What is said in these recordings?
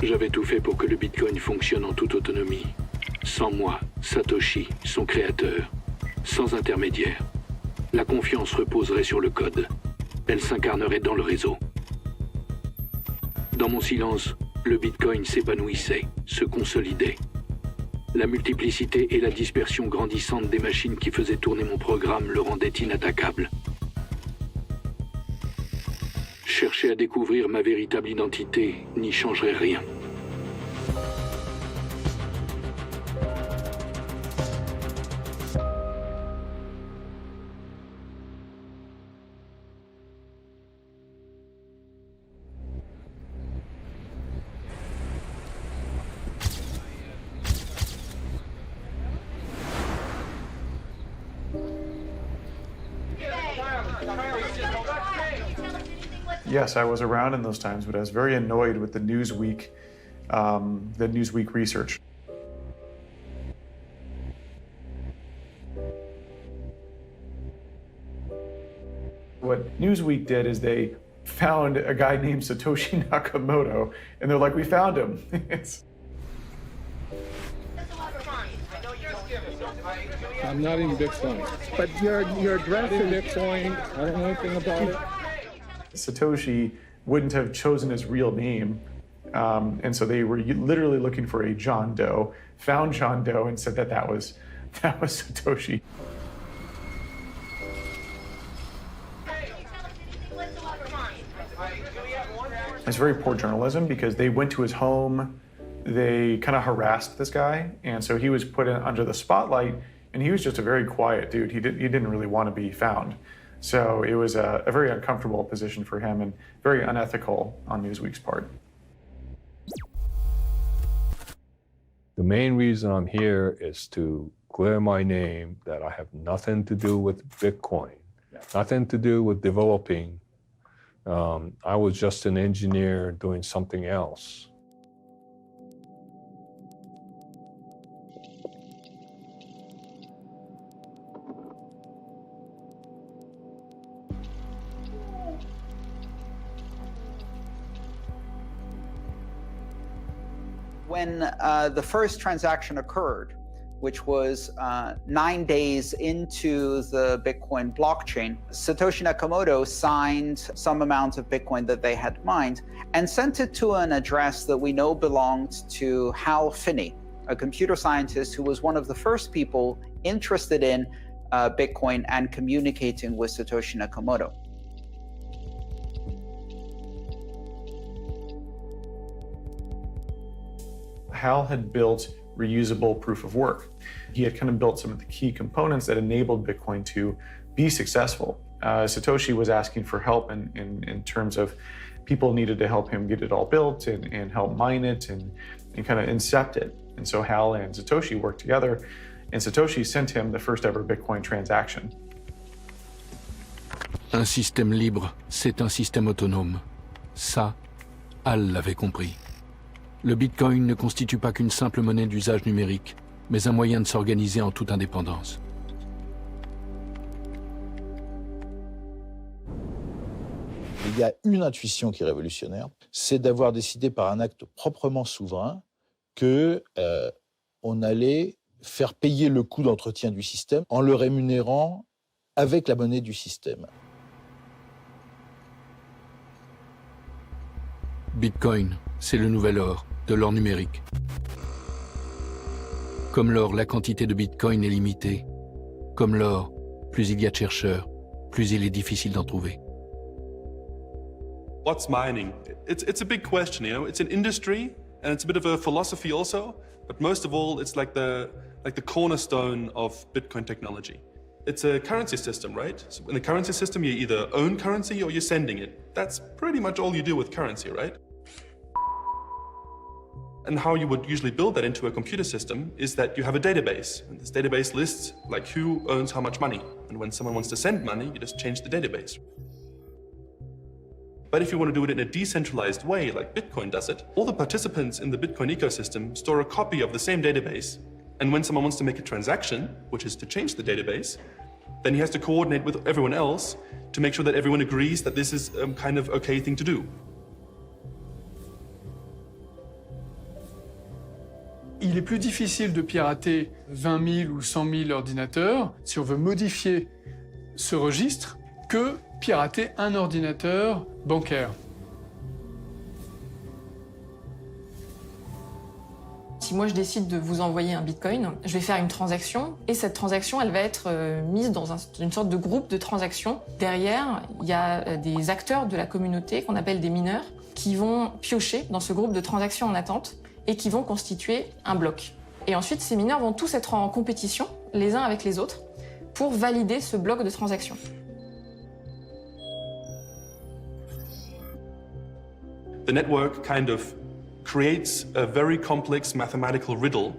J'avais tout fait pour que le Bitcoin fonctionne en toute autonomie. Sans moi, Satoshi, son créateur. Sans intermédiaire. La confiance reposerait sur le code. Elle s'incarnerait dans le réseau. Dans mon silence, le Bitcoin s'épanouissait, se consolidait. La multiplicité et la dispersion grandissante des machines qui faisaient tourner mon programme le rendaient inattaquable. Chercher à découvrir ma véritable identité n'y changerait rien. Yes, I was around in those times, but I was very annoyed with the Newsweek research. What Newsweek did is they found a guy named Satoshi Nakamoto, and they're like, we found him. I'm not in Bitcoin. But your address in Bitcoin, I don't know anything about it. Satoshi wouldn't have chosen his real name, and so they were literally looking for a John Doe, found John Doe, and said that was Satoshi. It's very poor journalism because they went to his home, they kind of harassed this guy, and so he was put under the spotlight, and he was just a very quiet dude. He didn't really want to be found. So it was a very uncomfortable position for him and very unethical on Newsweek's part. The main reason I'm here is to clear my name that I have nothing to do with Bitcoin, nothing to do with developing. I was just an engineer doing something else. When the first transaction occurred, which was 9 days into the Bitcoin blockchain, Satoshi Nakamoto signed some amount of Bitcoin that they had mined and sent it to an address that we know belonged to Hal Finney, a computer scientist who was one of the first people interested in Bitcoin and communicating with Satoshi Nakamoto. Hal had built reusable proof of work. He had kind of built some of the key components that enabled Bitcoin to be successful. Satoshi was asking for help in terms of people needed to help him get it all built and help mine it and kind of incept it. And so Hal and Satoshi worked together, and Satoshi sent him the first ever Bitcoin transaction. Un système libre, c'est un système autonome. Ça, Hal l'avait compris. Le Bitcoin ne constitue pas qu'une simple monnaie d'usage numérique, mais un moyen de s'organiser en toute indépendance. Il y a une intuition qui est révolutionnaire, c'est d'avoir décidé par un acte proprement souverain que on allait faire payer le coût d'entretien du système en le rémunérant avec la monnaie du système. Bitcoin, c'est le nouvel or, de l'or numérique. Comme l'or, la quantité de Bitcoin est limitée. Comme l'or, plus il y a de chercheurs, plus il est difficile d'en trouver. What's mining? It's a big question, you know. It's an industry and it's a bit of a philosophy also, but most of all, it's like the cornerstone of Bitcoin technology. It's a currency system, right? So in the currency system, you either own currency or you're sending it. That's pretty much all you do with currency, right? And how you would usually build that into a computer system is that you have a database. And this database lists like who owns how much money. And when someone wants to send money, you just change the database. But if you want to do it in a decentralized way, like Bitcoin does it, all the participants in the Bitcoin ecosystem store a copy of the same database. And when someone wants to make a transaction, which is to change the database, then he has to coordinate with everyone else to make sure that everyone agrees that this is a kind of okay thing to do. Il est plus difficile de pirater 20 000 ou 100 000 ordinateurs, si on veut modifier ce registre, que pirater un ordinateur bancaire. Si moi je décide de vous envoyer un bitcoin, je vais faire une transaction et cette transaction elle va être mise dans une sorte de groupe de transactions. Derrière, il y a des acteurs de la communauté qu'on appelle des mineurs qui vont piocher dans ce groupe de transactions en attente et qui vont constituer un bloc. Et ensuite, ces mineurs vont tous être en compétition les uns avec les autres pour valider ce bloc de transactions. The network kind of creates a very complex mathematical riddle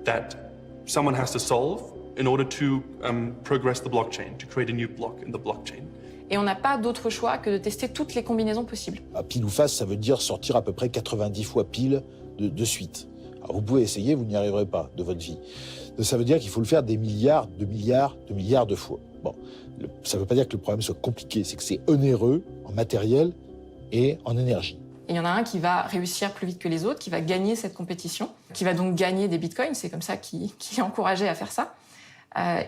that someone has to solve in order to progress the blockchain, to create a new block in the blockchain. Et on n'a pas d'autre choix que de tester toutes les combinaisons possibles. À pile ou face, ça veut dire sortir à peu près 90 fois pile de suite. Alors vous pouvez essayer, vous n'y arriverez pas de votre vie. Ça veut dire qu'il faut le faire des milliards de fois. Bon, ça ne veut pas dire que le problème soit compliqué, c'est que c'est onéreux en matériel et en énergie. Et il y en a un qui va réussir plus vite que les autres, qui va gagner cette compétition, qui va donc gagner des bitcoins, c'est comme ça qu'il est encouragé à faire ça.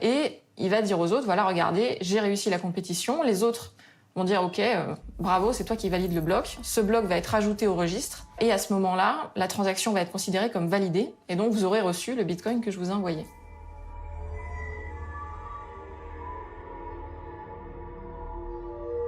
Et il va dire aux autres, voilà, regardez, j'ai réussi la compétition, les autres vont dire, ok, bravo, c'est toi qui valide le bloc, ce bloc va être ajouté au registre, et à ce moment-là, la transaction va être considérée comme validée, et donc vous aurez reçu le bitcoin que je vous ai envoyé.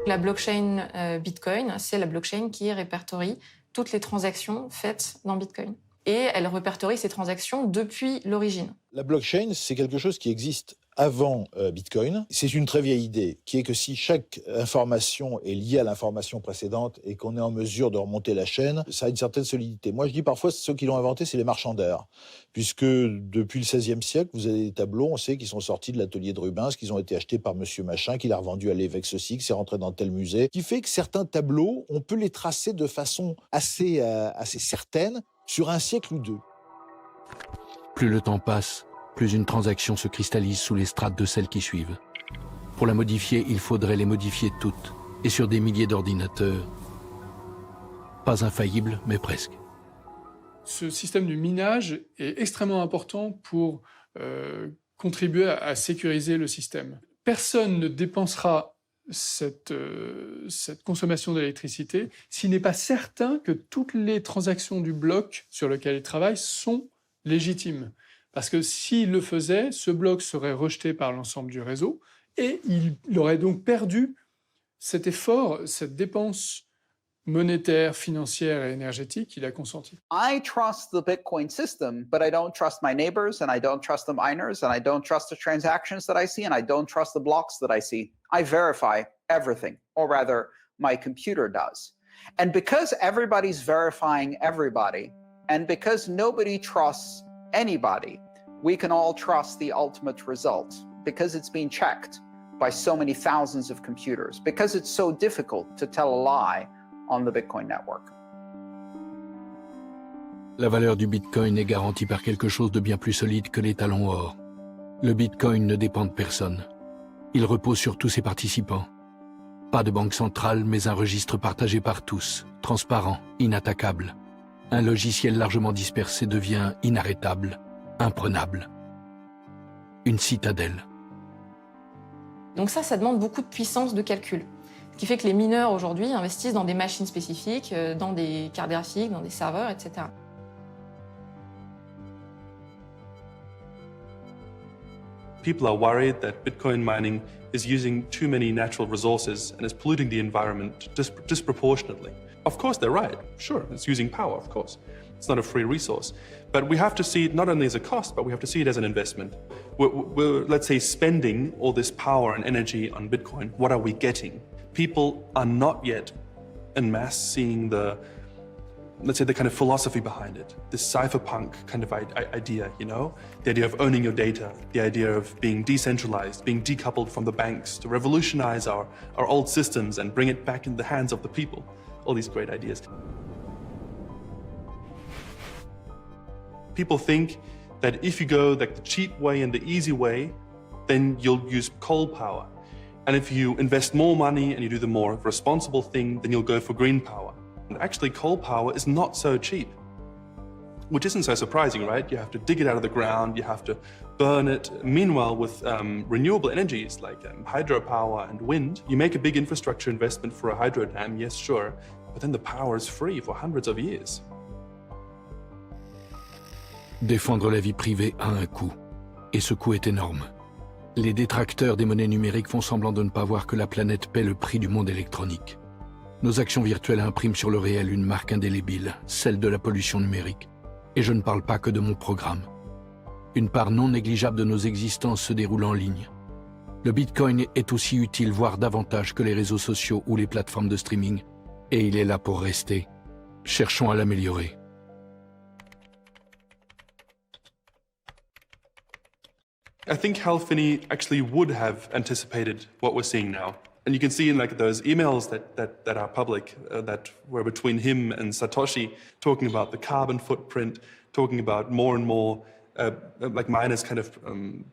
La blockchain Bitcoin, c'est la blockchain qui répertorie toutes les transactions faites dans Bitcoin. Et elle répertorie ces transactions depuis l'origine. La blockchain, c'est quelque chose qui existe avant Bitcoin. C'est une très vieille idée, qui est que si chaque information est liée à l'information précédente et qu'on est en mesure de remonter la chaîne, ça a une certaine solidité. Moi, je dis parfois, ceux qui l'ont inventé, c'est les marchands d'art. Puisque depuis le XVIe siècle, vous avez des tableaux, on sait qu'ils sont sortis de l'atelier de Rubens, qu'ils ont été achetés par monsieur machin, qu'il a revendu à l'évêque ceci, que c'est rentré dans tel musée. Qui fait que certains tableaux, on peut les tracer de façon assez certaine sur un siècle ou deux. Plus le temps passe, plus une transaction se cristallise sous les strates de celles qui suivent. Pour la modifier, il faudrait les modifier toutes, et sur des milliers d'ordinateurs. Pas infaillible, mais presque. Ce système du minage est extrêmement important pour contribuer à sécuriser le système. Personne ne dépensera cette consommation d'électricité s'il n'est pas certain que toutes les transactions du bloc sur lequel il travaille sont légitimes. Parce que s'il le faisait, ce bloc serait rejeté par l'ensemble du réseau et il aurait donc perdu cet effort, cette dépense monétaire, financière et énergétique qu'il a consenti. I trust the Bitcoin system, but I don't trust my neighbors, and I don't trust the miners, and I don't trust the transactions that I see, and I don't trust the blocks that I see. I verify everything, or rather, my computer does. And because everybody's verifying everybody, and because nobody trusts anybody, we can all trust the ultimate result, because it's been checked by so many thousands of computers, because it's so difficult to tell a lie on the Bitcoin network. La valeur du Bitcoin est garantie par quelque chose de bien plus solide que les talons or. Le Bitcoin ne dépend de personne. Il repose sur tous ses participants. Pas de banque centrale, mais un registre partagé par tous, transparent, inattaquable. Un logiciel largement dispersé devient inarrêtable, imprenable. Une citadelle. Donc ça demande beaucoup de puissance de calcul. Ce qui fait que les mineurs aujourd'hui investissent dans des machines spécifiques, dans des cartes graphiques, dans des serveurs, etc. People are worried that Bitcoin mining is using too many natural resources and is polluting the environment disproportionately. Of course, they're right. Sure, it's using power, of course. It's not a free resource. But we have to see it not only as a cost, but we have to see it as an investment. We're let's say, spending all this power and energy on Bitcoin. What are we getting? People are not yet en masse seeing the, let's say, the kind of philosophy behind it, this cypherpunk kind of idea, you know? The idea of owning your data, the idea of being decentralized, being decoupled from the banks, to revolutionize our old systems and bring it back in the hands of the people. All these great ideas. People think that if you go like the cheap way and the easy way, then you'll use coal power. And if you invest more money and you do the more responsible thing, then you'll go for green power. And actually, coal power is not so cheap. which isn't so surprising, right? You have to dig it out of the ground, you have to burn it. Meanwhile, with renewable energies like hydropower and wind, you make a big infrastructure investment for a hydro dam, yes, sure, but then the power is free for hundreds of years. Défendre la vie privée a un coût, et ce coût est énorme. Les détracteurs des monnaies numériques font semblant de ne pas voir que la planète paie le prix du monde électronique. Nos actions virtuelles impriment sur le réel une marque indélébile, celle de la pollution numérique. Et je ne parle pas que de mon programme. Une part non négligeable de nos existences se déroule en ligne. Le Bitcoin est aussi utile, voire davantage que les réseaux sociaux ou les plateformes de streaming. Et il est là pour rester. Cherchons à l'améliorer. I think Hal Finney actually would have anticipated what we're seeing now. And you can see in like those emails that are public, that were between him and Satoshi, talking about the carbon footprint, talking about more and more like miners kind of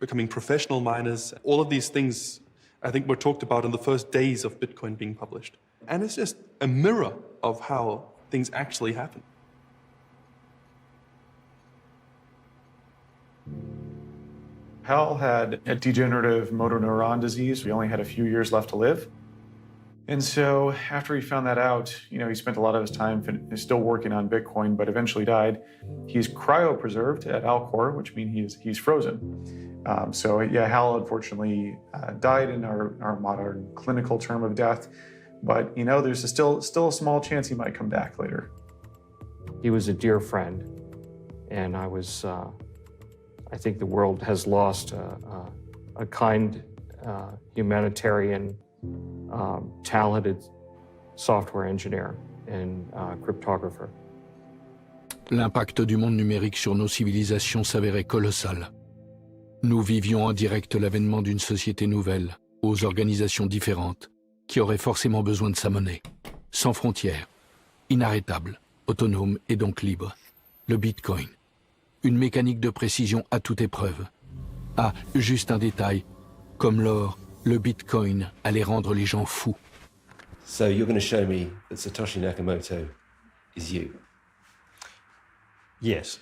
becoming professional miners. All of these things, I think, were talked about in the first days of Bitcoin being published. And it's just a mirror of how things actually happen. Hal had a degenerative motor neuron disease. He only had a few years left to live. And so after he found that out, he spent a lot of his time still working on Bitcoin, but eventually died. He's cryopreserved at Alcor, which means he's frozen. So yeah, Hal unfortunately died in our modern clinical term of death. But there's still a small chance he might come back later. He was a dear friend, and I think the world has lost a kind, humanitarian, talented software engineer and cryptographer. L'impact du monde numérique sur nos civilisations s'avérait colossal. Nous vivions en direct l'avènement d'une société nouvelle, aux organisations différentes, qui aurait forcément besoin de sa monnaie, sans frontières, inarrêtable, autonome et donc libre, le Bitcoin. Une mécanique de précision à toute épreuve. Ah, juste un détail, comme l'or, le Bitcoin allait rendre les gens fous. So you're going to show me that Satoshi Nakamoto is you? Yes.